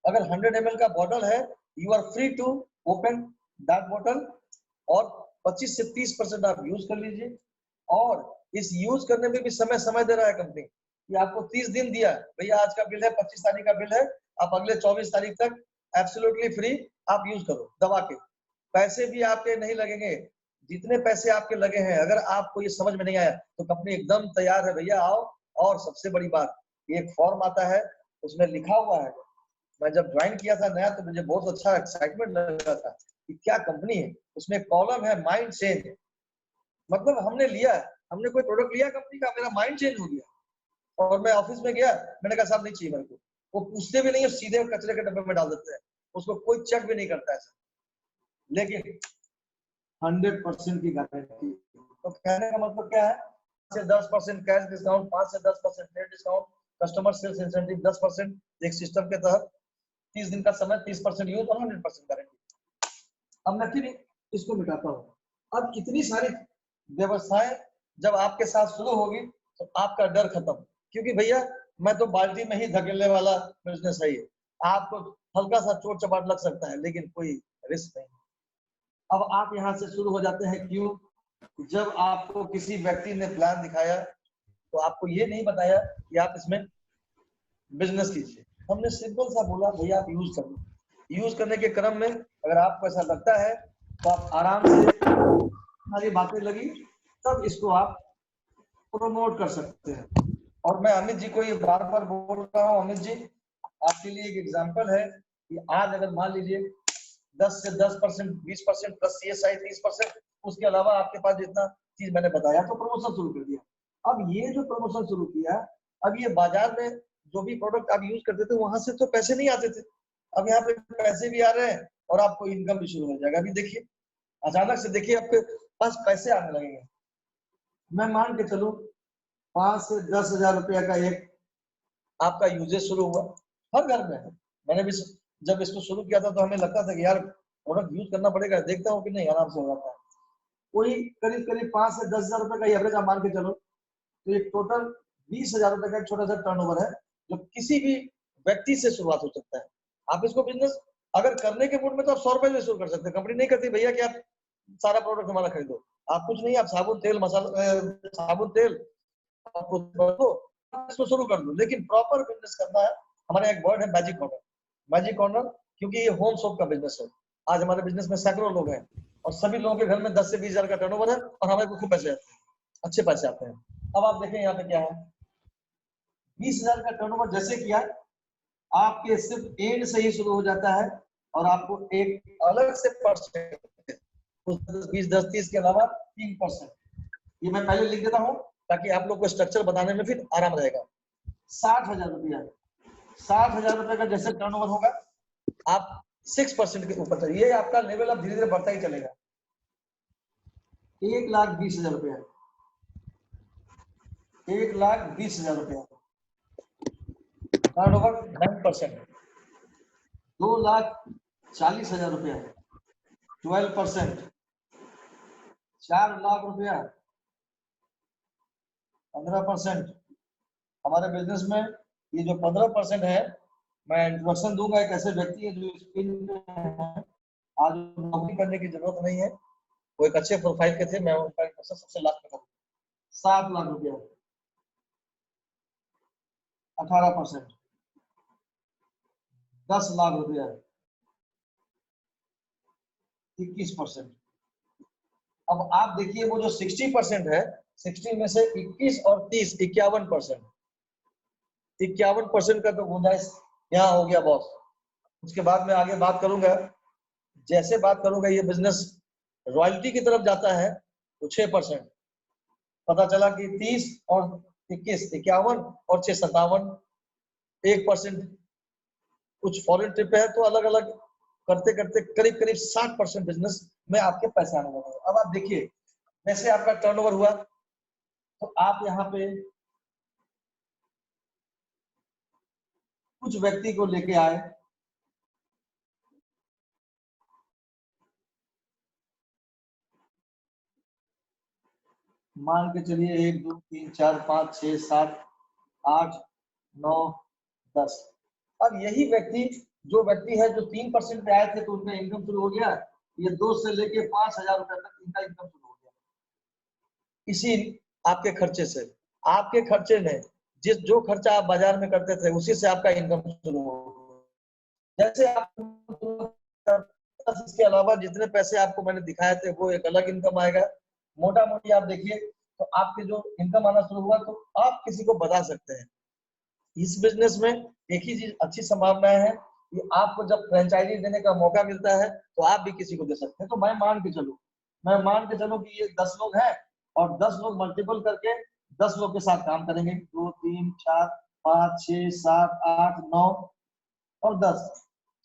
अगर 100 ml का बॉटल है, you are free to open that bottle और 25 से 30% आप यूज कर लीजिए। और इस यूज करने में भी समय समय दे रहा है कंपनी, कि आपको 30 दिन दिया, भैया आज का बिल है, 25 तारीख का बिल है, आप अगले 24 तारीख तक एब्सोल्युटली फ्री आप यूज करो दवा के। पैसे भी आपके नहीं लगेंगे, जितने पैसे आपके लगे हैं, अगर आपको ये समझ में नहीं आया तो कंपनी एकदम तैयार है भैया, आओ। और सबसे बड़ी बात, एक फॉर्म आता है, उसमें लिखा हुआ है, मैं जब ज्वाइन किया था नया तो मुझे बहुत अच्छा एक्साइटमेंट लगा था कि क्या कंपनी है। उसमें कॉलम है माइंड चेंज, मतलब हमने लिया, हमने कोई प्रोडक्ट लिया कंपनी का, मेरा माइंड चेंज हो गया। और मैं ऑफिस में गया, मैंने कहा साहब नहीं चाहिए मेरे को, वो पूछते भी नहीं है, सीधे कचरे के डब्बे में डाल देते हैं, उसको कोई चेक भी नहीं करता है सर। लेकिन 100% की गारंटी। तो कहने का मतलब क्या है, 5 से 10% कैश डिस्काउंट, 5 से 10% net discount, customer sales incentive 10%, एक सिस्टम के तहत 30 दिन का समय, 30% यूज और 100% गारंटी। अब मैं फिर इसको मिटाता हूँ। अब इतनी सारी व्यवस्थाएं जब आपके साथ शुरू होगी तो आपका डर खत्म, क्योंकि भैया मैं तो बाल्टी में ही धकेलने वाला बिजनेस है ये, आपको हल्का सा चोट चपाट लग सकता है लेकिन कोई रिस्क नहीं। अब आप यहाँ से शुरू हो जाते हैं, क्यों? जब आपको किसी व्यक्ति ने प्लान दिखाया तो आपको ये नहीं बताया कि आप इसमें बिजनेस कीजिए, हमने सिंपल सा बोला भैया आप यूज कर लो। यूज करने के क्रम में अगर आपको ऐसा लगता है तो आप आराम से, सारी बातें लगी तब इसको आप प्रमोट कर सकते हैं। और मैं अमित जी को ये बार बार बोल रहा हूँ, अमित जी आपके लिए एक एग्जांपल है कि आज अगर मान लीजिए 10 से 10%, 20% प्लस CSI 30%, उसके अलावा आपके पास जितना चीज मैंने बताया तो प्रमोशन शुरू कर दिया। अब ये जो प्रमोशन शुरू किया, अब ये बाजार में जो भी प्रोडक्ट आप यूज करते थे वहां से तो पैसे नहीं आते थे, अब यहाँ पे पैसे भी आ रहे हैं और आपको इनकम भी शुरू हो जाएगा। अभी देखिए अचानक से देखिए आपके पास पैसे आने लगेंगे। मैं मान के चलूं 5 से 10,000 रुपया का एक आपका यूजेस शुरू हुआ, हर घर में है। मैंने भी जब इसको शुरू किया था तो हमें लगता था कि यार प्रोडक्ट यूज करना पड़ेगा, देखता हूँ कि नहीं आराम से हो जाता है। कोई करीब करीब 5 से 10,000 रुपए का एवरेज आप मान के चलो तो एक टोटल 20,000 रुपए का एक छोटा सा टर्नओवर है जो किसी भी व्यक्ति से शुरुआत हो सकता है। आप इसको बिजनेस अगर करने के मूड में तो आप 100 रुपए से शुरू कर सकते हैं, कंपनी नहीं करती भैया कि आप सारा प्रोडक्ट हमारा खरीदो, आप कुछ नहीं, आप साबुन तेल मसाला, साबुन तेल इसको शुरू कर दो। लेकिन प्रॉपर बिजनेस करना है, हमारा एक वर्ड है मैजिक कॉर्नर। मैजिक कॉर्नर क्योंकि ये होम शॉप का बिजनेस है। आज हमारे बिजनेस में सैकड़ों लोग हैं और सभी लोगों के घर में 10 से 20,000 का टर्नओवर है और हमारे को खूब पैसे आते हैं, अच्छे पैसे आते हैं। अब आप देखें यहाँ पे क्या है, 20,000 का टर्नओवर जैसे किया आपके सिर्फ एंड से ही शुरू हो जाता है और आपको एक अलग से परसेंट 20, 10, 30 के अलावा 3%, ये मैं पहले लिख देता हूँ ताकि आप लोग को स्ट्रक्चर बताने में फिर आराम रहेगा। 60,000 रुपया, 60,000 रुपए का जैसे टर्नओवर होगा आप 6% के ऊपर चलिए, आपका लेवल अब धीरे धीरे बढ़ता ही चलेगा। 1,20,000 रुपया, 1,20,000 रुपया टर्नओवर 9%, 2,40,000 रुपया 12%, 4 लाख रुपया 15%। हमारे बिजनेस में ये जो 15% है, मैं इंट्रोडक्शन दूंगा, एक ऐसे व्यक्ति है जो स्किल में आज नौकरी करने की जरूरत नहीं है, वो एक अच्छे प्रोफाइल के थे, मैं उनका इंट्रोडक्शन सबसे लास्ट में करूंगा। 7 लाख रुपया 18%, 10 लाख रुपया 21%। अब आप देखिए वो जो 60% है, 60 में से 21 और 30 51%, 51% का तो गुंजाइश यहाँ हो गया बॉस। उसके बाद में आगे बात करूंगा, जैसे बात करूंगा ये बिजनेस रॉयल्टी की तरफ जाता है तो 6%, पता चला कि 30 और 21 51 और 6 57, 1%। कुछ फॉरेन ट्रिप है तो अलग अलग करते करते करीब करीब 60% बिजनेस में आपके पैसे आने लगे। अब आप देखिए जैसे आपका टर्नओवर हुआ तो आप यहाँ पे कुछ व्यक्ति को लेके आए, मान के चलिए 1 2 3 4 5 6 7 8 9 10। अब यही व्यक्ति जो व्यक्ति है जो 3% पे आए थे तो उनका इनकम शुरू हो गया, ये 2 से लेके 5,000 रुपए तक इनका इनकम शुरू हो गया इसी आपके खर्चे से। आपके खर्चे में जो खर्चा आप बाजार में करते थे उसी से आपका इनकम शुरू हो। जैसे आप इसके अलावा जितने पैसे आपको मैंने दिखाए थे वो एक अलग इनकम आएगा। मोटा मोटी आप देखिए तो आपके जो इनकम आना शुरू हुआ तो आप किसी को बता सकते हैं। इस बिजनेस में एक ही चीज अच्छी संभावनाएं है कि आपको जब फ्रेंचाइजी देने का मौका मिलता है तो आप भी किसी को दे सकते हैं। तो मैं मान के चलूं कि ये 10 लोग हैं और 10 लोग मल्टीपल करके 10 लोग के साथ काम करेंगे। 2 3 4 5 6 7 8 9 और 10।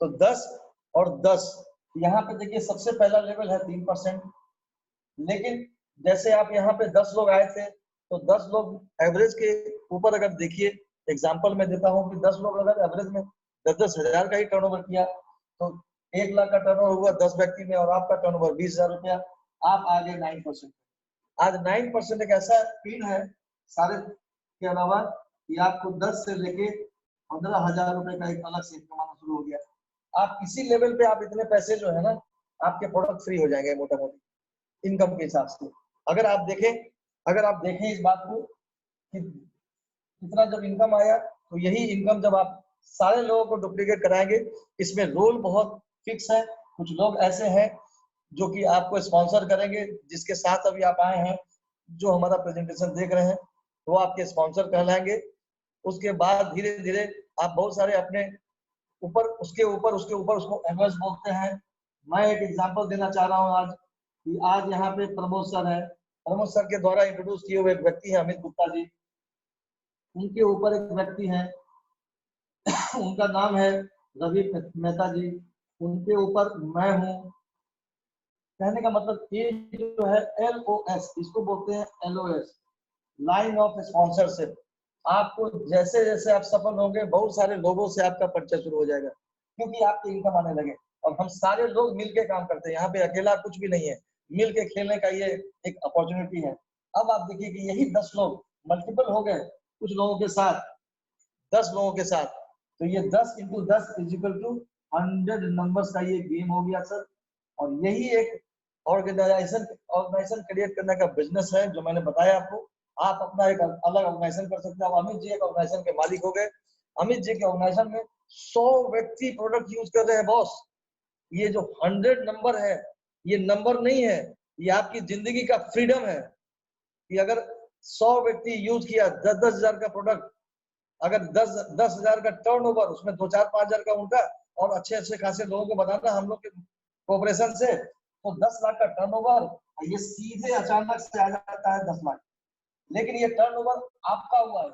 तो 10 और 10 यहाँ पे देखिए सबसे पहला लेवल है 3%। लेकिन जैसे आप यहाँ पे 10 लोग आए थे तो 10 लोग एवरेज के ऊपर अगर देखिए, एग्जांपल मैं देता हूँ कि 10 लोग अगर एवरेज में 10-10 हजार का ही टर्नओवर किया तो 1 लाख का टर्नओवर हुआ 10 व्यक्ति में और आपका टर्नओवर 20,000 रुपया, आप आगे 9%। आज 9% एक ऐसा पिन है सारे के अलावा कि आपको 10 से लेके 15,000 रुपए का एक अलग से इनकम आना शुरू हो गया। आप इसी लेवल पे आप इतने पैसे जो है ना आपके प्रोडक्ट फ्री हो जाएंगे मोटा मोटी इनकम के हिसाब से। अगर आप देखें इस बात को कि इतना जब इनकम आया तो यही इनकम जब आप सारे लोगों को डुप्लीकेट कराएंगे, इसमें रोल बहुत फिक्स है। कुछ लोग ऐसे हैं जो कि आपको स्पॉन्सर करेंगे, जिसके साथ अभी आप आए हैं जो हमारा प्रेजेंटेशन देख रहे हैं वो आपके स्पॉन्सर कहलाएंगे। उसके बाद धीरे धीरे आप बहुत सारे अपने ऊपर उसके ऊपर उसको एमएस बोलते हैं। मैं एक एग्जांपल देना चाह रहा हूँ आज कि आज यहाँ पे प्रमोद सर है, प्रमोद सर के द्वारा इंट्रोड्यूस किए हुए एक व्यक्ति है अमित गुप्ता जी। उनके ऊपर एक व्यक्ति है उनका नाम है रवि मेहता जी। उनके ऊपर मैं हूँ। कहने का मतलब ये जो है LOS, इसको बोलते हैं LOS, लाइन ऑफ स्पॉन्सरशिप। आपको जैसे जैसे आप सफल होंगे बहुत सारे लोगों से आपका परिचय शुरू हो जाएगा क्योंकि आपकी इनकम आने लगे। और हम सारे लोग मिलके काम करते हैं, यहाँ पे अकेला कुछ भी नहीं है, मिल के खेलने का ये एक अपॉर्चुनिटी है। अब आप देखिए कि यही 10 लोग मल्टीपल हो गए कुछ लोगों के साथ, 10 लोगों के साथ, तो ये 10 × 10 = 100 नंबर्स का ये गेम हो गया सर। और यही एक ऑर्गेनाइजेशन क्रिएट करने का बिजनेस है जो मैंने बताया आपको। आप अपना एक अलग ऑर्गेनाइजेशन कर सकते हैं। अमित जी एक ऑर्गेनाइजेशन के मालिक हो गए। अमित जी के ऑर्गेनाइजेशन में 100 व्यक्ति प्रोडक्ट यूज कर रहे हैं बॉस। ये जो 100 नंबर है ये नंबर नहीं है, ये आपकी जिंदगी का फ्रीडम है कि अगर 100 व्यक्ति यूज किया 10-10 हजार का प्रोडक्ट, अगर 10 हजार का टर्नओवर, उसमें 2-4-5 हजार का उनका और अच्छे अच्छे खासे लोगों को बताना हम लोग के कोऑपरेशन से, तो 10 लाख का टर्नओवर ये सीधे अचानक से आ जाता है 10 लाख। लेकिन ये टर्नओवर आपका हुआ है,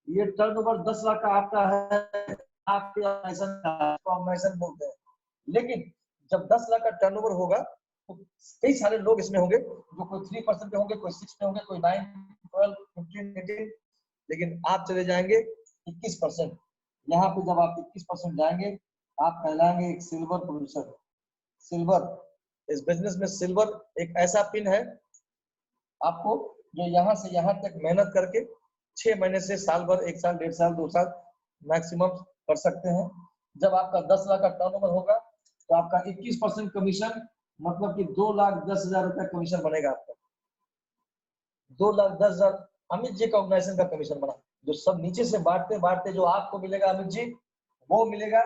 ये टर्नओवर 10 लाख का आपका है, आपके ऑर्गेनाइजेशन बोलते हैं। लेकिन जब 10 लाख का टर्नओवर होगा तो कई सारे लोग इसमें होंगे जो कोई 3% पे होंगे, कोई 6 पे होंगे, कोई 9, 12, 15, 18, लेकिन आप चले जाएंगे 21%। यहाँ पे जब आप 21% जाएंगे आप कहलाएंगे एक सिल्वर प्रोड्यूसर। सिल्वर, इस बिजनेस में सिल्वर एक ऐसा पिन है आपको जो यहाँ से यहाँ तक मेहनत करके 6 महीने से साल भर, 1 साल, 1.5 साल, 2 साल मैक्सिमम कर सकते हैं। जब आपका 10 लाख का टर्नओवर होगा तो आपका 21% कमीशन, मतलब कि 2,10,000 रुपया कमीशन बनेगा आपका। 2,10,000 अमित जी का ऑर्गेनाइजेशन का कमीशन बना, जो सब नीचे से बांटते बांटते जो आपको मिलेगा अमित जी, वो मिलेगा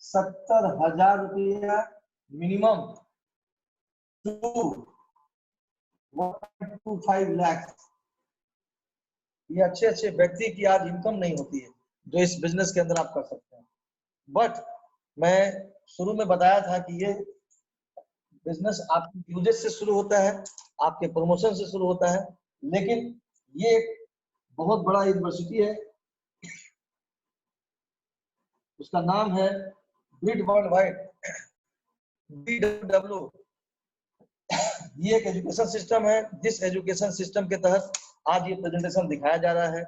70,000 रुपया मिनिमम टू 1.25 लाख। ये अच्छे अच्छे व्यक्ति की आज इनकम नहीं होती है जो इस बिजनेस के अंदर आप कर सकते हैं। बट मैं शुरू में बताया था कि ये बिजनेस आपकी यूजेस से शुरू होता है, आपके प्रमोशन से शुरू होता है, लेकिन ये एक बहुत बड़ा यूनिवर्सिटी है, उसका नाम है ब्रिड वर्ल्ड वाइड, BW। ये एक एजुकेशन सिस्टम है, जिस एजुकेशन सिस्टम के तहत आज ये प्रेजेंटेशन दिखाया जा रहा है।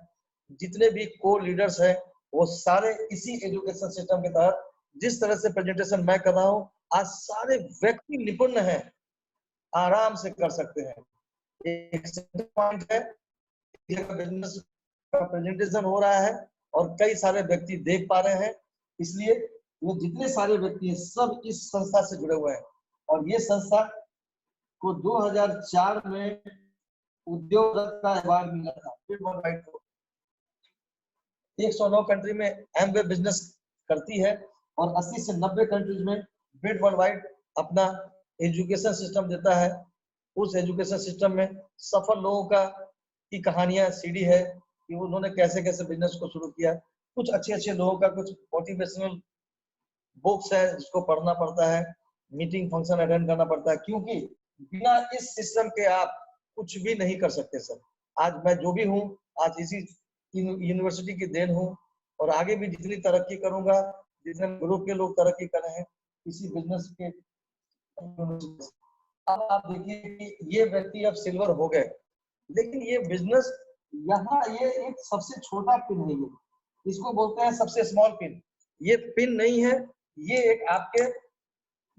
जितने भी को लीडर्स हैं वो सारे इसी एजुकेशन सिस्टम के तहत, जिस तरह से प्रेजेंटेशन मैं कर रहा हूँ, आज सारे व्यक्ति निपुण हैं, आराम से कर सकते हैं। एक पॉइंट है, बिजनेस का प्रेजेंटेशन हो रहा है और कई सारे व्यक्ति देख पा रहे हैं, इसलिए वो जितने सारे व्यक्ति हैं सब इस संस्था से जुड़े हुए हैं। और ये संस्था को 2004 में उद्योग रत्न का अवार्ड मिला था। 109 कंट्री में एमवे बिजनेस करती है और 80 से 90 कंट्रीज में वर्ल्ड वाइड अपना एजुकेशन सिस्टम देता है। उस एजुकेशन सिस्टम में सफल लोगों की कहानियां सीडी है कि उन्होंने कैसे कैसे बिजनेस को शुरू किया। कुछ अच्छे लोगों का कुछ मोटिवेशनल बुक्स है जिसको पढ़ना पड़ता है, मीटिंग फंक्शन अटेंड करना पड़ता है, क्योंकि बिना इस सिस्टम के आप कुछ भी नहीं कर सकते सर। आज मैं जो भी हूँ, आज इसी यूनिवर्सिटी की देन हूँ और आगे भी जितनी तरक्की करूंगा, जितने ग्रुप के लोग तरक्की कर रहे हैं इसी बिजनेस के। अब आप देखिए कि ये व्यक्ति अब सिल्वर हो गए, लेकिन ये बिजनेस यहाँ ये एक सबसे छोटा पिन है, ये इसको बोलते हैं सबसे स्मॉल पिन। ये पिन नहीं है, ये एक आपके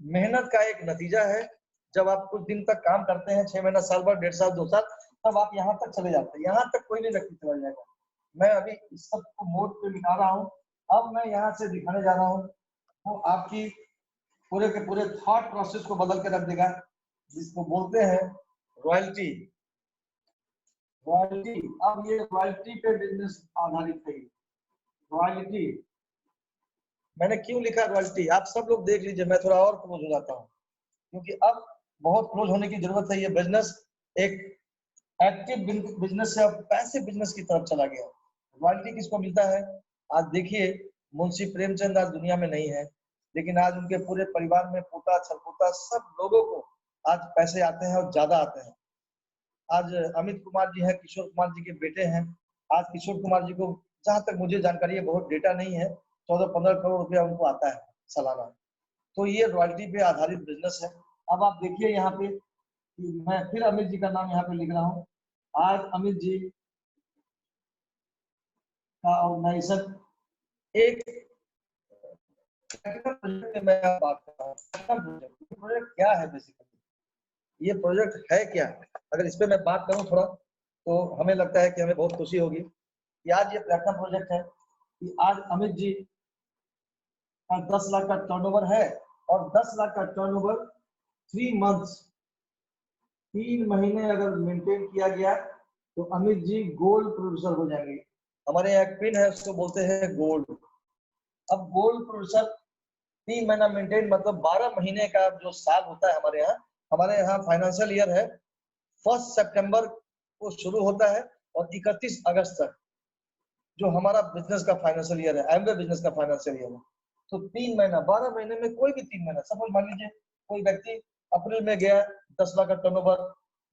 मेहनत का एक नतीजा है। जब आप कुछ दिन तक काम करते हैं, 6 महीना, साल भर, 1.5 साल, 2 साल, तब आप यहाँ तक चले जाते हैं। यहाँ तक कोई भी व्यक्ति चला जाएगा। मैं अभी इस सब को मोड पे दिखा रहा हूँ, अब मैं यहाँ से दिखाने जा रहा हूँ, वो आपकी पूरे के पूरे थॉट प्रोसेस को बदल के रख देगा, जिसको बोलते हैं रॉयल्टी। रॉयल्टी, अब ये रॉयल्टी पे बिजनेस आधारित है। रॉयल्टी मैंने क्यों लिखा रॉयल्टी, आप सब लोग देख लीजिए, मैं थोड़ा और क्लोज हो जाता हूँ क्योंकि अब बहुत क्लोज होने की जरूरत है। ये बिजनेस एक एक्टिव बिजनेस से अब पैसिव बिजनेस की तरफ चला गया। रॉयल्टी किसको मिलता है? आज देखिए, मुंशी प्रेमचंद आज दुनिया में नहीं है, लेकिन आज उनके पूरे परिवार में पोता छरपोता सब लोगों को आज पैसे आते हैं और ज्यादा आते हैं। आज अमित कुमार जी हैं, किशोर कुमार जी के बेटे हैं। आज किशोर कुमार जी को, जहां तक मुझे जानकारी है, बहुत डेटा नहीं है, 14-15 करोड़ रुपया उनको आता है सालाना। तो ये रॉयल्टी पे आधारित बिजनेस है। अब आप देखिए यहाँ पे, मैं फिर अमित जी का नाम यहाँ पे लिख रहा हूँ। आज अमित जी का ऑर्गेनाइजेशन एक प्रोजेक्ट में मैं बात कर रहा हूँ। प्रोजेक्ट क्या है बेसिकली, ये प्रोजेक्ट है क्या? अगर इस पे मैं बात करूं थोड़ा, तो हमें लगता है कि हमें बहुत खुशी होगी कि आज ये प्लेटिनम प्रोजेक्ट है कि आज अमित जी का 10 लाख का टर्नओवर है और 10 लाख का टर्नओवर 3 मंथ्स, 3 महीने अगर मेंटेन किया गया तो अमित जी गोल्ड प्रोड्यूसर हो जाएंगे। हमारे यहाँ एक पिन है, उसको बोलते हैं गोल्ड। अब गोल्ड प्रोड्यूसर 3 महीना मेंटेन, मतलब 12 महीने का जो साल होता है हमारे यहाँ फाइनेंशियल ईयर है 1 सितंबर को शुरू होता है और 31 अगस्त तक जो हमारा बिजनेस का फाइनेंशियल ईयर है, एमवे बिजनेस का फाइनेंशियल ईयर है। तो 3 महीना, 12 महीने में कोई भी 3 महीना, सपोज मान लीजिए कोई व्यक्ति अप्रैल में गया 10 लाख का टर्नओवर,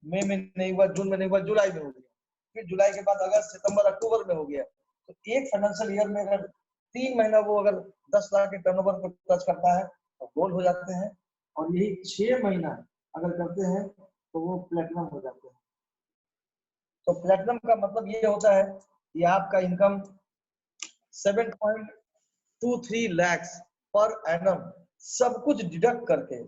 मई में नहीं हुआ, जून में नहीं हुआ, जुलाई में हो गया, फिर जुलाई के बाद अगस्त, सितंबर, अक्टूबर में हो गया। तो एक फाइनेंशियल ईयर में अगर 3 महीना वो अगर 10 लाख के टर्नओवर को टच करता है तो गोल्ड हो जाते हैं, और यही 6 महीना अगर करते हैं तो वो प्लेटिनम हो जाते हैं। तो प्लेटिनम का मतलब ये होता है कि आपका इनकम 7.23 लाख पर एनम, सब कुछ डिडक्ट करके,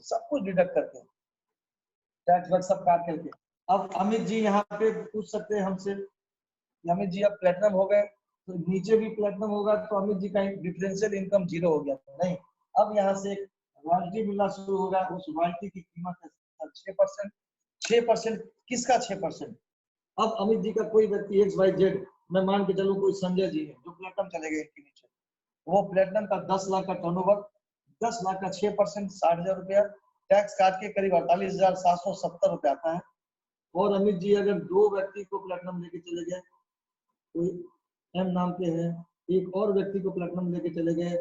टैक्स वैक्स सब काट करके। अब अमित जी यहाँ पे पूछ सकते हैं हमसे, अमित जी अब प्लेटिनम हो गए तो नीचे भी प्लेटिनम होगा तो अमित जी का डिफरेंशियल इनकम 0 हो गया? नहीं, अब यहाँ से रॉयल्टी मिलना शुरू होगा। उस रॉयल्टी की कीमत है 6%। 6% किसका 6%? अब अमित जी का कोई व्यक्ति XYZ, मैं मान के चलूं कोई संजय जी है जो प्लेटिनम चले गए इनके नीचे, वो प्लेटिनम का 10 लाख का टर्नओवर, 10 लाख का 6% 60,000 रुपया, टैक्स काट के करीब 48,770 रुपया आता है। और अमित जी अगर 2 व्यक्ति को प्लेटिनम लेके चले गए, कोई एम नाम के हैं, एक और व्यक्ति को प्लेटिनम लेके चले गए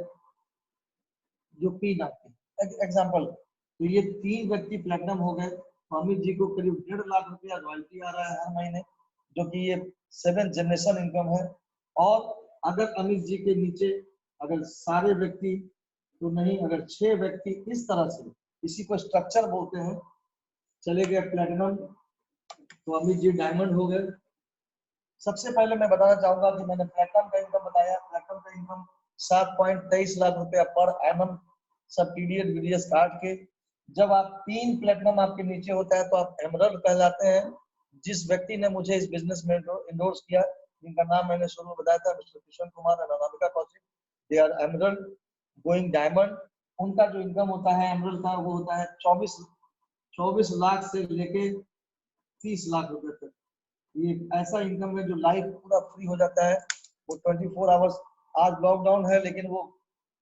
जो पी नाम के एग्जाम्पल, तो ये 3 व्यक्ति प्लेटिनम हो गए तो अमित जी को करीब 1.5 लाख रुपया रॉयल्टी आ रहा है हर महीने, जो कि ये 7th जनरेशन इनकम है। और अगर अमित जी के नीचे अगर सारे व्यक्ति तो नहीं, अगर 6 व्यक्ति इस तरह से, इसी को स्ट्रक्चर बोलते हैं, चले गए प्लेटिनम तो अमित जी डायमंड हो गए। सबसे पहले मैं बताना चाहूंगा कि मैंने प्लेटिनम का इनकम बताया। प्लेटिनम का इनकम 7.23 लाख रुपया पर एनम, सब टीडीएस बीडीएस काट के। जब आप 3 प्लेटिनम आपके नीचे होता है तो आप एमरल्ड कहलाते हैं। जिस व्यक्ति ने मुझे इस बिजनेस में इंडोर्स किया, जिनका नाम मैंने शुरू में बताया था, मिस्टर किशन कुमार और Anamika Kaushik, they are emerald going diamond. उनका जो इनकम होता है एमरल्ड का, वो होता है 24 लाख से लेके 30 लाख रुपए तक। ये ऐसा इनकम है जो लाइफ पूरा फ्री हो जाता है। वो 24 आवर्स आज लॉकडाउन है, लेकिन वो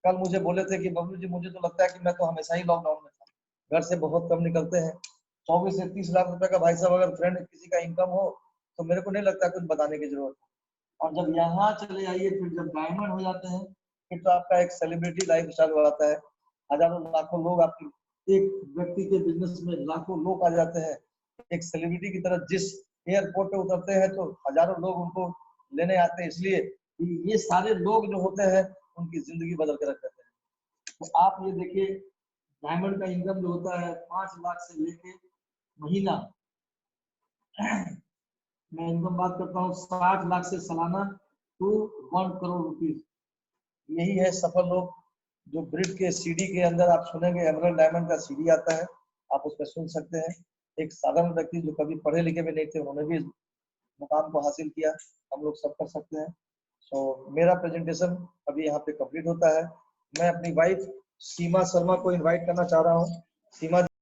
कल मुझे बोले थे कि बबलू जी मुझे तो लगता है कि मैं तो हमेशा ही लॉकडाउन में था, घर से बहुत कम निकलते हैं। 24 से 30 लाख रुपए का भाई साहब अगर फ्रेंड किसी का इनकम हो तो मेरे को नहीं लगता कुछ बताने की जरूरत है। और जब यहाँ चले आइए, फिर जब डायमंड हो जाते हैं, फिर तो आपका एक सेलिब्रिटी लाइफ स्टाइल हो जाता है। हजारों लाखों लोग आपकी, एक व्यक्ति के बिजनेस में लाखों लोग आ जाते हैं। एक सेलिब्रिटी की तरह जिस एयरपोर्ट पे उतरते हैं तो हजारों लोग उनको लेने आते हैं, इसलिए ये सारे लोग जो होते हैं उनकी जिंदगी बदल के रख देते हैं। तो आप ये देखिए, डायमंड का इनकम जो होता है 5 लाख से लेके महीना, मैं इनकम बात करता हूँ 60 लाख से सालाना टू 1 करोड़ रुपीज। यही है सफल लोग। जो ब्रिज के सीडी के अंदर आप सुनेंगे, एमरल्ड डायमंड का सीडी आता है, आप उसमें सुन सकते हैं। एक साधारण व्यक्ति जो कभी पढ़े लिखे भी नहीं थे, उन्होंने भी इस मुकाम को हासिल किया, हम लोग सब कर सकते हैं। सो मेरा प्रेजेंटेशन अभी यहाँ पे कंप्लीट होता है। मैं अपनी वाइफ सीमा शर्मा को इनवाइट करना चाह रहा हूँ। सीमा